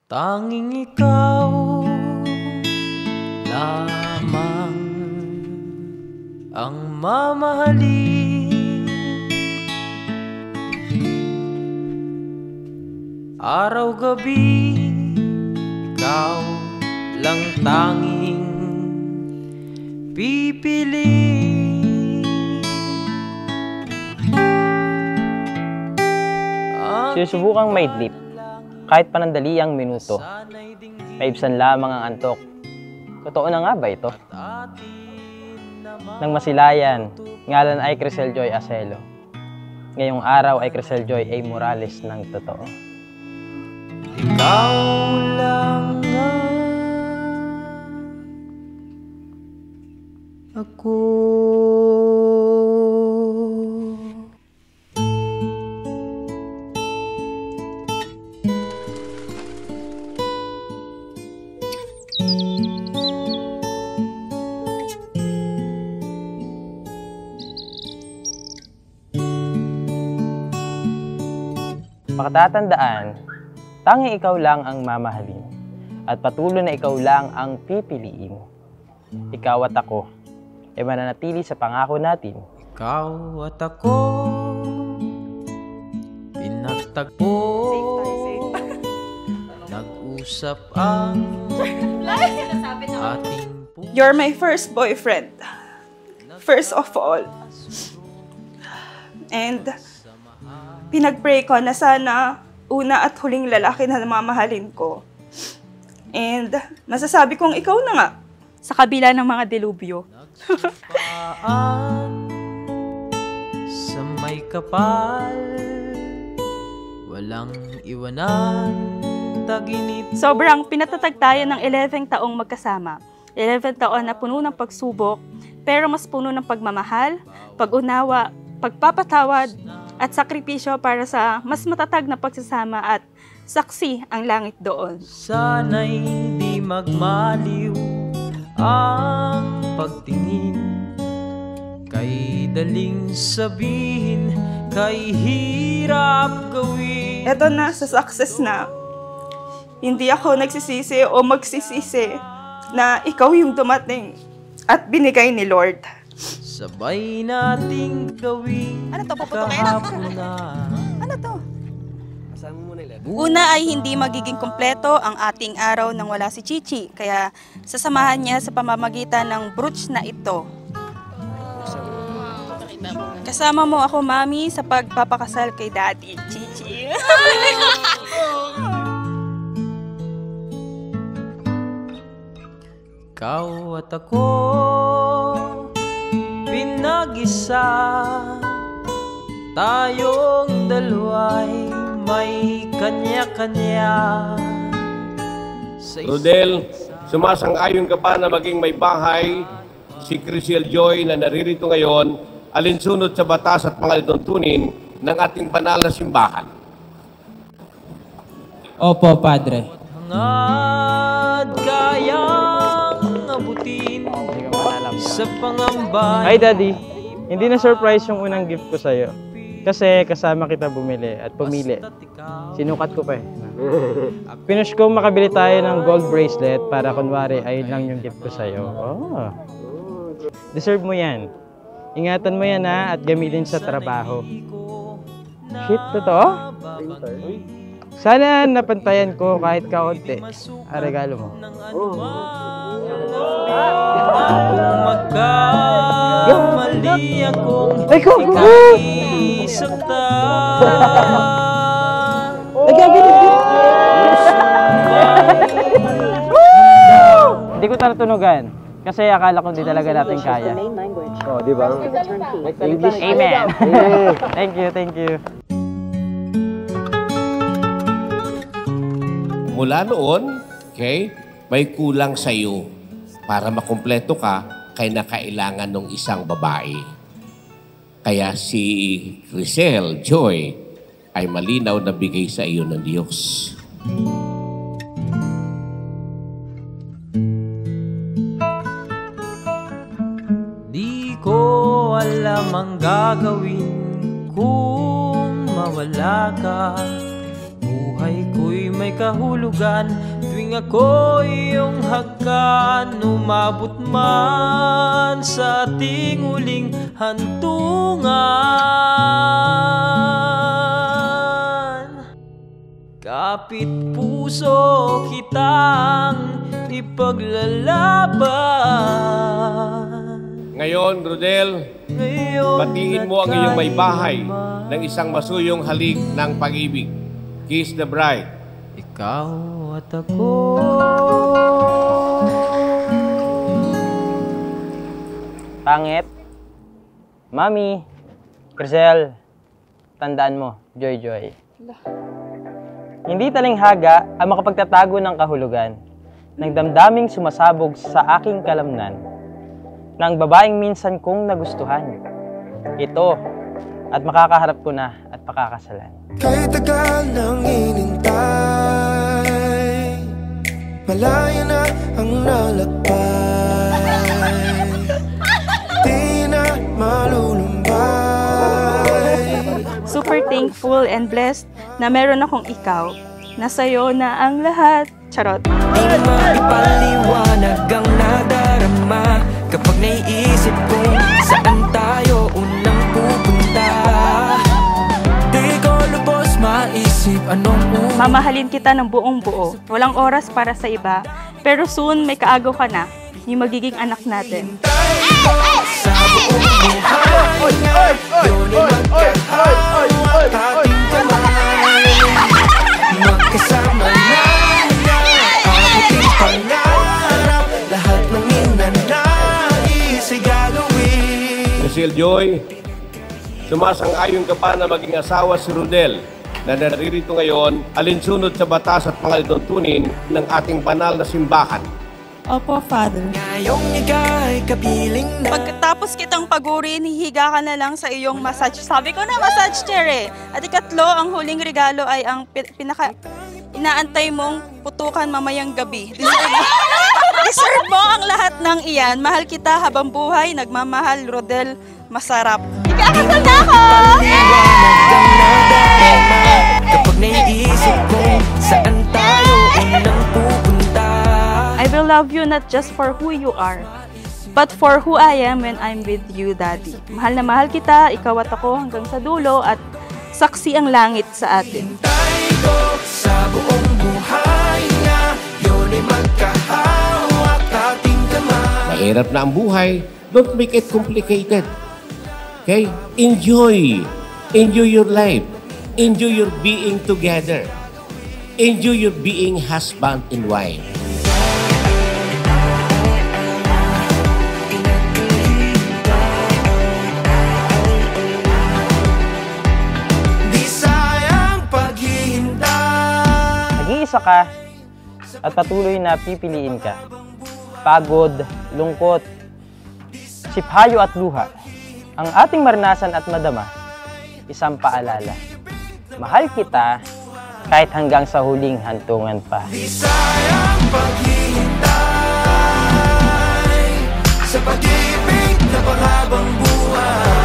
Tanging ikaw lamang ang mamahalin. Araw-gabi, ikaw lang tanging pipiliin. Sinusubukang maidlip, kahit panandaliang minuto. Maibsan lamang ang antok. Totoo na nga ba ito? Nang masilayan, ngalan ay Crisel Joy Acelo. Ngayong araw ay Crisel Joy A. Morales ng totoo. Ikaw lang ako. Pakatatandaan, tanging ikaw lang ang mamahalin at patuloy na ikaw lang ang pipiliin. Ikaw at ako ay mananatili sa pangako natin. Ikaw at ako pinagtagpo, nag-usap ang ating puso. You're my first boyfriend. First of all. And pinag-pray ko na sana una at huling lalaki na mamahalin ko. And masasabi kong ikaw na nga sa kabila ng mga delubyo. Sa may kapal, walang iwanan, taginit. Sobrang pinatatag tayo ng 11 taong magkasama. 11 taon na puno ng pagsubok, pero mas puno ng pagmamahal, pag-unawa, pagpapatawad, at sakripisyo para sa mas matatag na pagsasama at saksi ang langit doon. Sana'y di magmaliw ang pagtingin, kay daling sabihin, kay hirap gawin. Eto na sa success na, hindi ako nagsisisi o magsisisi na ikaw yung dumating at binigay ni Lord. Sabay nating gawin. Ano to? Puputukin? Ano to? Una ay hindi magiging kompleto ang ating araw nang wala si Chichi, kaya sasamahan niya sa pamamagitan ng brooch na ito. Kasama mo ako, Mami, sa pagpapakasal kay Daddy, Chichi. Ikaw at ako pinag-isa, tayong dalawa'y may kanya-kanya. Rodel, sumasang-ayon ka pa na maging may bahay si Crisel Joy na naririto ngayon, alinsunod sa batas at mga lituntunin ng ating banal na simbahan? Opo, Padre. Hangad kayang abutin sa pangamba. Hi, Daddy. Hindi na surprise yung unang gift ko sa'yo. Kasi kasama kita bumili at pumili. Sinukat ko pa eh. Pinush ko makabili tayo ng gold bracelet para kunwari ayun lang yung gift ko sa'yo. Oh. Deserve mo yan. Ingatan mo yan ha at gamitin sa trabaho. Shit, totoo? Sana napantayan ko kahit kaunti. Regalo mo. Magkamali akong ika'y saktan. Hindi ko natutunugan. Kasi akala ko hindi talaga natin kaya. Oh, di ba? English. Amen. Thank you, thank you. Mula noon, okay, may kulang sa iyo. Para makumpleto ka, kay nakailangan ng isang babae. Kaya si Crisel Joy ay malinaw na bigay sa iyo ng Diyos. Di ko alam ang gagawin kung mawala ka. Buhay ko'y may may kahulugan. Tuwing ako iyong hagkan, umabot man sa ating huling hantungan. Kapit puso kitang ipaglalaban. Ngayon, Rodel, batiin mo ang iyong may bahay ng isang masuyong halik ng pag-ibig. Kiss the bride. Ikaw at ako. Pangit. Mami, Crisel, tandaan mo, Joy Joy. Hindi talinghaga ang makapagtatago ng kahulugan ng damdaming sumasabog sa aking kalamnan ng babaeng minsan kong nagustuhan. Ito, at makakaharap ko na at pakakasalan. Kahit tagal nang inintay, malaya na ang nalakbay, di na malulumbay. Super thankful and blessed na meron akong ikaw, na sa'yo na ang lahat. Charot. Di maipaliwanag ang nadarama kapag naiisip kong saan tayo unang pupunta. Di ko lubos maisip anong Mamahalin kita ng buong buo. Walang oras para sa iba. Pero soon, may kaagaw ka na. Yung magiging anak natin. sa buong buhay nga. Yun ay magkahawak ating kamay. Magkasama na abutin pangarap. Lahat ng inanais ay gagawin. Crisel Joy, sumasang-ayon ka pa na maging asawa si Rodel na naririto ngayon alinsunod sa batas at pangalitutunin ng ating banal na simbahan. Opo, Father. Ngayong ika'y kapiling na. Pagkatapos kitang pagurin, hihiga ka na lang sa iyong massage. Sabi ko na, massage chair eh. At ikatlo, ang huling regalo ay ang inaantay mong putukan mamayang gabi. Deserve mo ang lahat ng iyan. Mahal kita habang buhay. Nagmamahal, Rodel. Masarap. Ikakasal na ako! Kapag naiisip ko saan tayo unang pupunta. I will love you not just for who you are, but for who I am when I'm with you, Daddy. Mahal na mahal kita, ikaw at ako hanggang sa dulo at saksi ang langit sa atin. Tayo ko sa buong buhay nga. Yun ay magkahawak ating kamay. Mahirap na ang buhay, don't make it complicated. Okay? Enjoy. Enjoy your life. Enjoy your being together. Enjoy your being husband and wife. Di sayang paghihintay. Nag-iisa ka at patuloy na pipiliin ka. Pagod, lungkot, siphayo at luha. Ang ating maranasan at madama, isang paalala. Mahal kita kahit hanggang sa huling hantungan pa. Di sayang paghihintay sa pag-ibig na panghabang buhay.